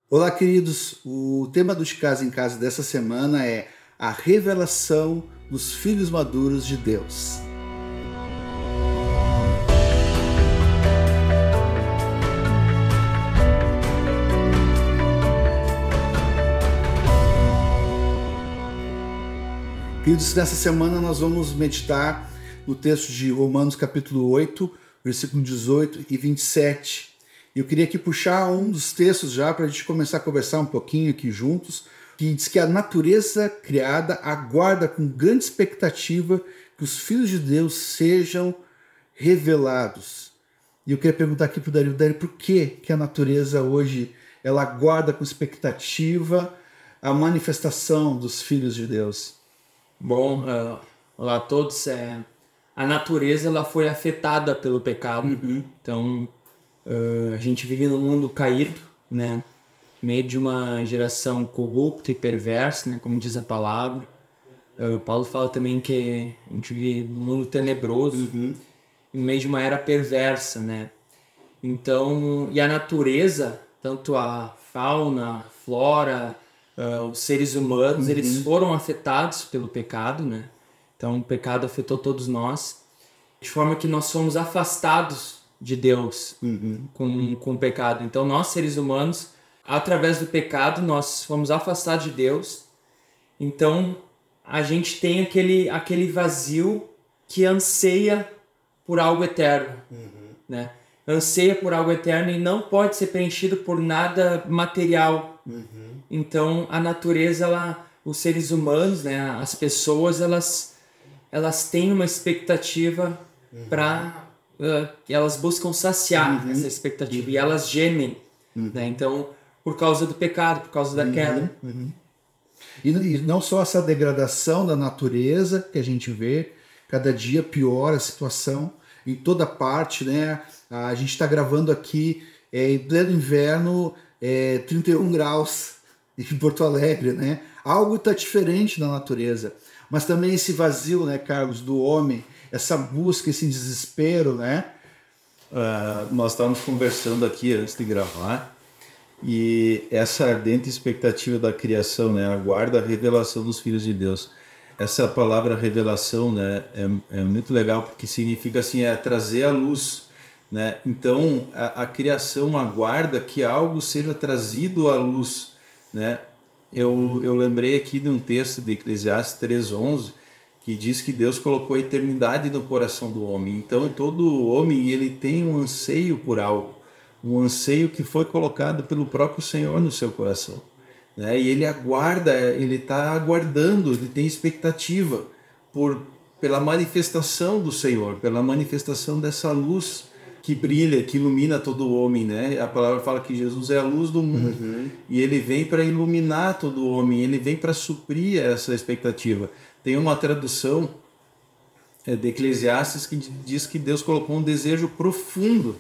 Olá, queridos. O tema do De Casa em Casa dessa semana é a revelação dos filhos maduros de Deus. Queridos, nessa semana nós vamos meditar no texto de Romanos capítulo 8, versículo 18 e 27. Eu queria aqui puxar um dos textos já para a gente começar a conversar um pouquinho aqui juntos, que diz que a natureza criada aguarda com grande expectativa que os filhos de Deus sejam revelados. E eu queria perguntar aqui para o Dario, por que a natureza hoje ela aguarda com expectativa a manifestação dos filhos de Deus? Bom, olá a todos. A natureza ela foi afetada pelo pecado. Então, a gente vive num mundo caído, né? Meio de uma geração corrupta e perversa, né? Como diz a palavra. Paulo fala também que a gente vive num mundo tenebroso, em meio de uma era perversa, né? Então, e a natureza, tanto a fauna, a flora, os seres humanos, eles foram afetados pelo pecado, né? Então o pecado afetou todos nós, de forma que nós fomos afastados de Deus com o pecado. Então nós, seres humanos, através do pecado, nós fomos afastados de Deus. Então a gente tem aquele vazio que anseia por algo eterno, né? Anseia por algo eterno e não pode ser preenchido por nada material. Então a natureza, os seres humanos, né, as pessoas, elas têm uma expectativa para elas buscam saciar essa expectativa e elas gemem, né? Então, por causa do pecado, por causa da queda. E não só essa degradação da natureza que a gente vê, cada dia piora a situação em toda parte, né? A gente está gravando aqui em pleno inverno, 31 graus em Porto Alegre, né? Algo está diferente na natureza, mas também esse vazio, né, Carlos, do homem, essa busca, esse desespero, né? Nós estávamos conversando aqui antes de gravar e essa ardente expectativa da criação, né, aguarda a revelação dos filhos de Deus. Essa palavra revelação, né, é muito legal porque significa assim, trazer a luz, né? Então a criação aguarda que algo seja trazido à luz, né? Eu lembrei aqui de um texto de Eclesiastes 3:11 que diz que Deus colocou a eternidade no coração do homem. Então todo homem ele tem um anseio por algo, um anseio que foi colocado pelo próprio Senhor no seu coração, né? E ele aguarda, ele está aguardando, ele tem expectativa pela manifestação do Senhor, pela manifestação dessa luz que brilha, que ilumina todo homem, né? A palavra fala que Jesus é a luz do mundo e ele vem para iluminar todo homem, ele vem para suprir essa expectativa. Tem uma tradução de Eclesiastes que diz que Deus colocou um desejo profundo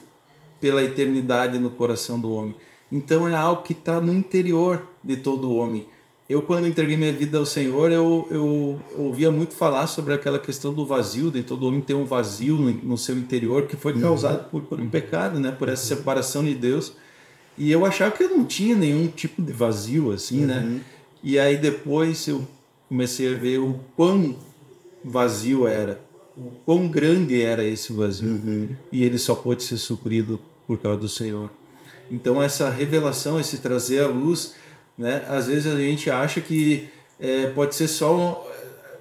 pela eternidade no coração do homem. Então é algo que está no interior de todo homem. Eu, quando entreguei minha vida ao Senhor, eu ouvia muito falar sobre aquela questão do vazio, de todo homem ter um vazio no seu interior que foi causado por um pecado, né? Por essa separação de Deus. E eu achava que eu não tinha nenhum tipo de vazio assim, né? E aí depois eu comecei a ver o quão vazio era, o quão grande era esse vazio. E ele só pôde ser suprido por causa do Senhor. Então essa revelação, esse trazer à luz, né? Às vezes a gente acha que pode ser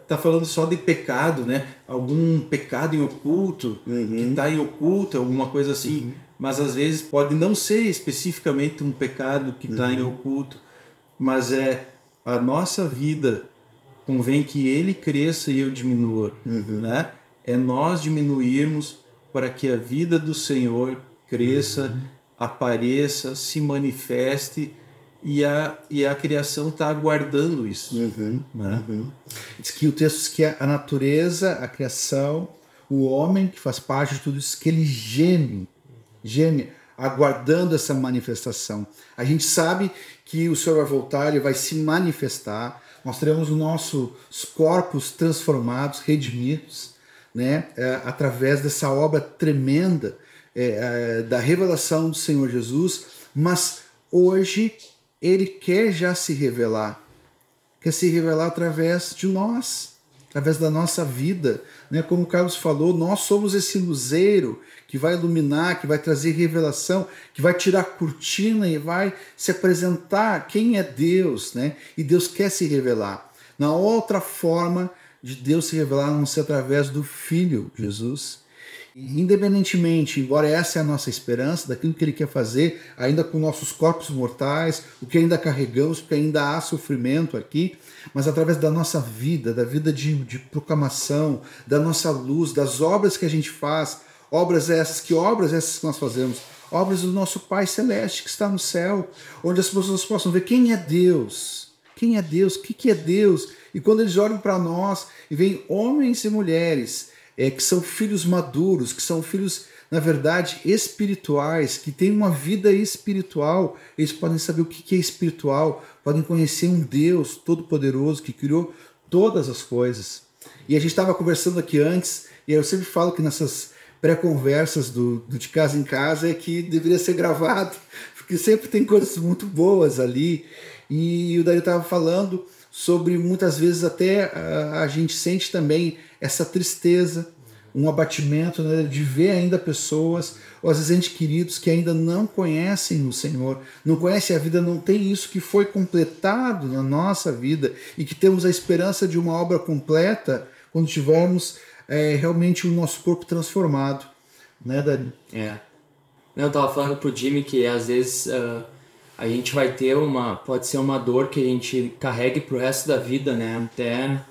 tá falando só de pecado, né? Algum pecado em oculto, que está em oculto, alguma coisa assim. Mas às vezes pode não ser especificamente um pecado que está em oculto, mas a nossa vida convém que ele cresça e eu diminua, né? É nós diminuirmos para que a vida do Senhor cresça, apareça, se manifeste. E a criação está aguardando isso. Né? Diz que o texto diz que a natureza, a criação, o homem que faz parte de tudo isso, que ele geme, aguardando essa manifestação. A gente sabe que o Senhor vai voltar, ele vai se manifestar, nós teremos os nossos corpos transformados, redimidos, né? Através dessa obra tremenda da revelação do Senhor Jesus, mas hoje ele quer já se revelar. Quer se revelar através de nós, através da nossa vida. Né? Como o Carlos falou, nós somos esse luzeiro que vai iluminar, que vai trazer revelação, que vai tirar a cortina e vai se apresentar quem é Deus. Né? E Deus quer se revelar. Não há outra forma de Deus se revelar a não ser através do Filho, Jesus. Independentemente, embora essa é a nossa esperança, daquilo que ele quer fazer, ainda com nossos corpos mortais, o que ainda carregamos, porque ainda há sofrimento aqui, mas através da nossa vida, da vida de proclamação, da nossa luz, das obras que a gente faz, obras essas que nós fazemos? Obras do nosso Pai Celeste que está no céu, onde as pessoas possam ver quem é Deus, quem é Deus, o que é Deus, e quando eles olham para nós e veem homens e mulheres que são filhos maduros, que são filhos, na verdade, espirituais, que têm uma vida espiritual, eles podem saber o que é espiritual, podem conhecer um Deus todo-poderoso que criou todas as coisas. E a gente estava conversando aqui antes, e eu sempre falo que nessas pré-conversas do De Casa em Casa é que deveria ser gravado, porque sempre tem coisas muito boas ali. E o Dario estava falando sobre, muitas vezes até a gente sente também essa tristeza, um abatimento, né, de ver ainda pessoas, ou às vezes entes queridos que ainda não conhecem o Senhor, não conhecem a vida, não tem isso que foi completado na nossa vida e que temos a esperança de uma obra completa quando tivermos realmente o nosso corpo transformado. Né, Dani? Eu estava falando pro Jimmy que às vezes a gente vai ter pode ser uma dor que a gente carregue pro resto da vida, né? Até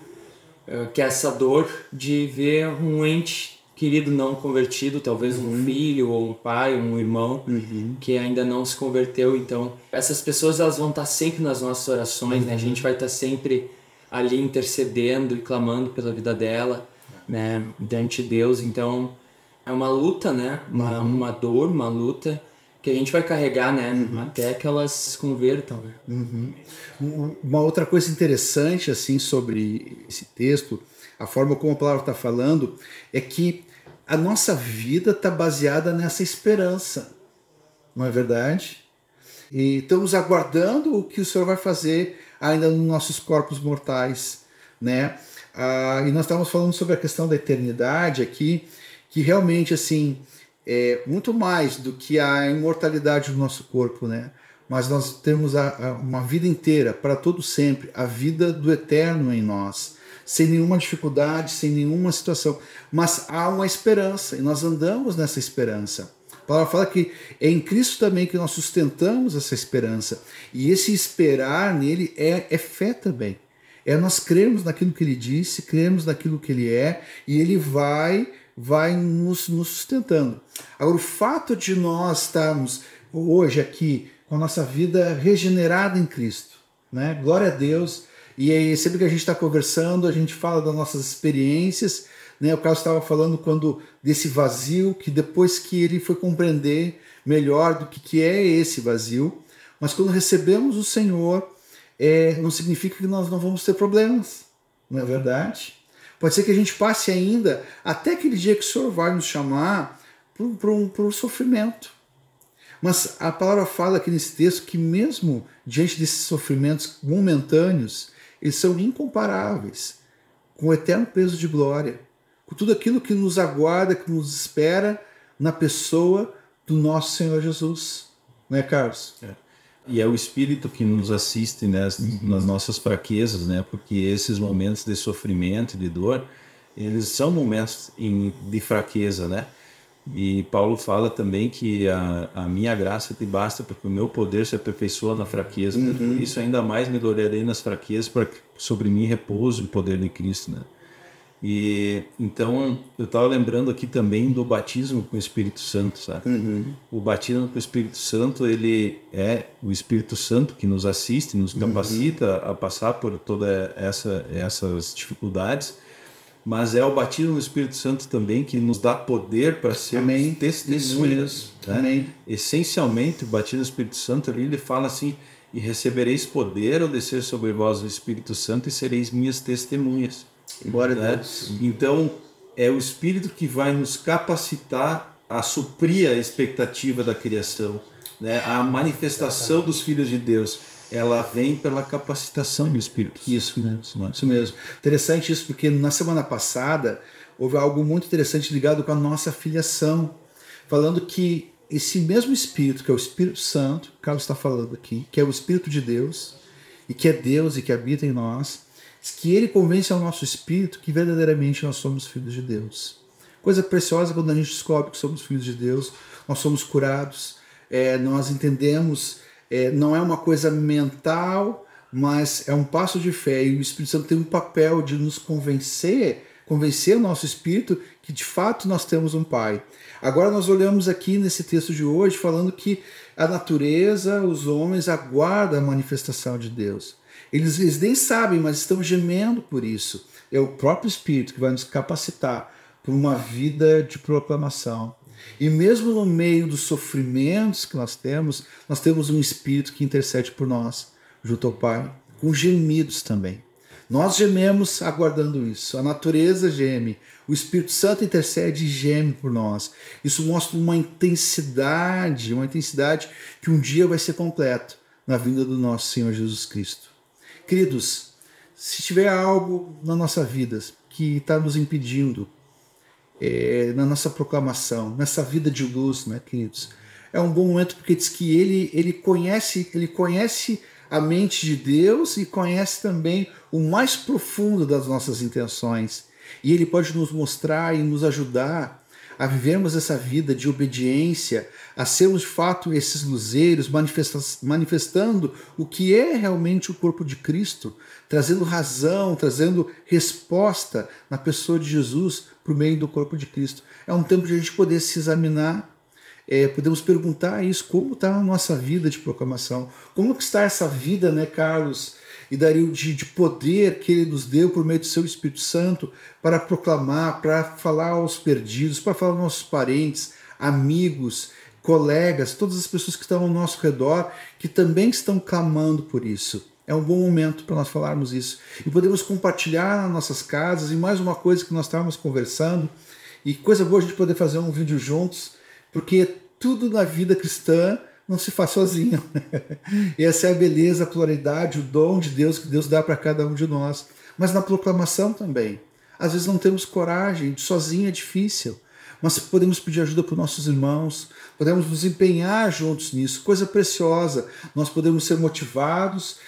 que é essa dor de ver um ente querido não convertido, talvez um filho, ou um pai, um irmão, que ainda não se converteu. Então, essas pessoas elas vão estar sempre nas nossas orações, né? A gente vai estar sempre ali intercedendo e clamando pela vida dela, né? Diante de Deus. Então, é uma luta, né? Uma dor, uma luta que a gente vai carregar, né? Até que elas se convertam. Né? Uma outra coisa interessante assim sobre esse texto, a forma como a palavra está falando, é que a nossa vida está baseada nessa esperança, não é verdade? E estamos aguardando o que o Senhor vai fazer ainda nos nossos corpos mortais, né? E nós estávamos falando sobre a questão da eternidade aqui, que realmente assim muito mais do que a imortalidade do nosso corpo, né? Mas nós temos uma vida inteira, para todo sempre, a vida do eterno em nós, sem nenhuma dificuldade, sem nenhuma situação. Mas há uma esperança, e nós andamos nessa esperança. A palavra fala que é em Cristo também que nós sustentamos essa esperança. E esse esperar nele é fé também. É nós crermos naquilo que ele disse, crermos naquilo que ele é, e ele vai nos sustentando. Agora, o fato de nós estarmos hoje aqui com a nossa vida regenerada em Cristo, né? Glória a Deus. E aí, sempre que a gente está conversando, a gente fala das nossas experiências, né? O Carlos estava falando desse vazio, que depois que ele foi compreender melhor do que é esse vazio, mas quando recebemos o Senhor, não significa que nós não vamos ter problemas, não é verdade? Pode ser que a gente passe ainda até aquele dia que o Senhor vai nos chamar para um sofrimento. Mas a palavra fala aqui nesse texto que mesmo diante desses sofrimentos momentâneos, eles são incomparáveis com o eterno peso de glória, com tudo aquilo que nos aguarda, que nos espera na pessoa do nosso Senhor Jesus. Não é, Carlos? E é o Espírito que nos assiste, né, nas nossas fraquezas, né? Porque esses momentos de sofrimento e de dor, eles são momentos de fraqueza, né? E Paulo fala também que a minha graça te basta, porque o meu poder se aperfeiçoa na fraqueza. Por isso ainda mais me gloriarei nas fraquezas, para que sobre mim repouso o poder de Cristo, né? E então eu estava lembrando aqui também do batismo com o Espírito Santo, sabe? O batismo com o Espírito Santo, ele é o Espírito Santo que nos assiste, nos capacita a passar por todas essas dificuldades, mas é o batismo no Espírito Santo também que nos dá poder para sermos testemunhas. Né? Essencialmente, o batismo no Espírito Santo ali, ele fala assim: e recebereis poder ao descer sobre vós o Espírito Santo e sereis minhas testemunhas. Glória a Deus. Então, é o Espírito que vai nos capacitar a suprir a expectativa da criação, né? A manifestação dos filhos de Deus. ela vem pela capacitação do Espírito. Isso mesmo, isso mesmo. Interessante isso, porque na semana passada houve algo muito interessante ligado com a nossa filiação, falando que esse mesmo Espírito, que é o Espírito Santo, o Carlos está falando aqui, que é o Espírito de Deus, e que é Deus e que habita em nós, que ele convence ao nosso espírito que verdadeiramente nós somos filhos de Deus. Coisa preciosa quando a gente descobre que somos filhos de Deus, nós somos curados, nós entendemos, não é uma coisa mental, mas é um passo de fé, e o Espírito Santo tem um papel de nos convencer o nosso espírito que de fato nós temos um Pai. Agora nós olhamos aqui nesse texto de hoje falando que a natureza, os homens aguardam a manifestação de Deus. Eles nem sabem, mas estão gemendo por isso. É o próprio Espírito que vai nos capacitar por uma vida de proclamação. E mesmo no meio dos sofrimentos que nós temos um Espírito que intercede por nós, junto ao Pai, com gemidos também. Nós gememos aguardando isso. A natureza geme. O Espírito Santo intercede e geme por nós. Isso mostra uma intensidade que um dia vai ser completa na vinda do nosso Senhor Jesus Cristo. Queridos, se tiver algo na nossa vida que está nos impedindo, na nossa proclamação, nessa vida de luz, né, queridos, é um bom momento porque diz que ele conhece a mente de Deus e conhece também o mais profundo das nossas intenções. E ele pode nos mostrar e nos ajudar a vivermos essa vida de obediência, a sermos de fato esses luzeiros, manifestando o que é realmente o corpo de Cristo, trazendo razão, trazendo resposta na pessoa de Jesus por meio do corpo de Cristo. É um tempo de a gente poder se examinar, podemos perguntar isso, como está a nossa vida de proclamação, como que está essa vida, né, Carlos? E daria de poder que ele nos deu por meio do seu Espírito Santo para proclamar, para falar aos perdidos, para falar aos nossos parentes, amigos, colegas, todas as pessoas que estão ao nosso redor, que também estão clamando por isso. É um bom momento para nós falarmos isso. E podemos compartilhar nas nossas casas, e mais uma coisa que nós estávamos conversando, e coisa boa a gente poder fazer um vídeo juntos, porque tudo na vida cristã não se faz sozinho. E essa é a beleza, a pluralidade, o dom de Deus que Deus dá para cada um de nós. Mas na proclamação também. Às vezes não temos coragem, sozinho é difícil. Mas podemos pedir ajuda para os nossos irmãos, podemos nos empenhar juntos nisso, coisa preciosa. Nós podemos ser motivados,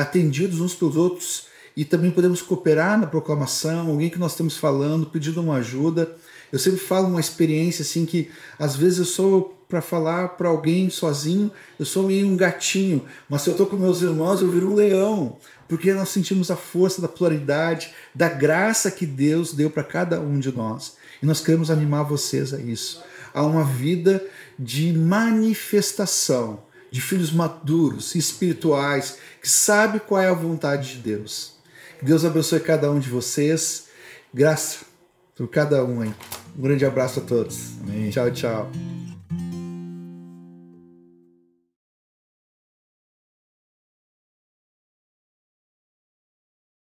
atendidos uns pelos outros, e também podemos cooperar na proclamação, alguém que nós estamos falando, pedindo uma ajuda. Eu sempre falo uma experiência assim que às vezes eu sou para falar para alguém sozinho, eu sou meio um gatinho, mas se eu estou com meus irmãos eu viro um leão, porque nós sentimos a força da pluralidade, da graça que Deus deu para cada um de nós. E nós queremos animar vocês a isso, a uma vida de manifestação, de filhos maduros, espirituais, que sabem qual é a vontade de Deus. Que Deus abençoe cada um de vocês, graça por cada um aí. Um grande abraço a todos. Amém. Tchau, tchau.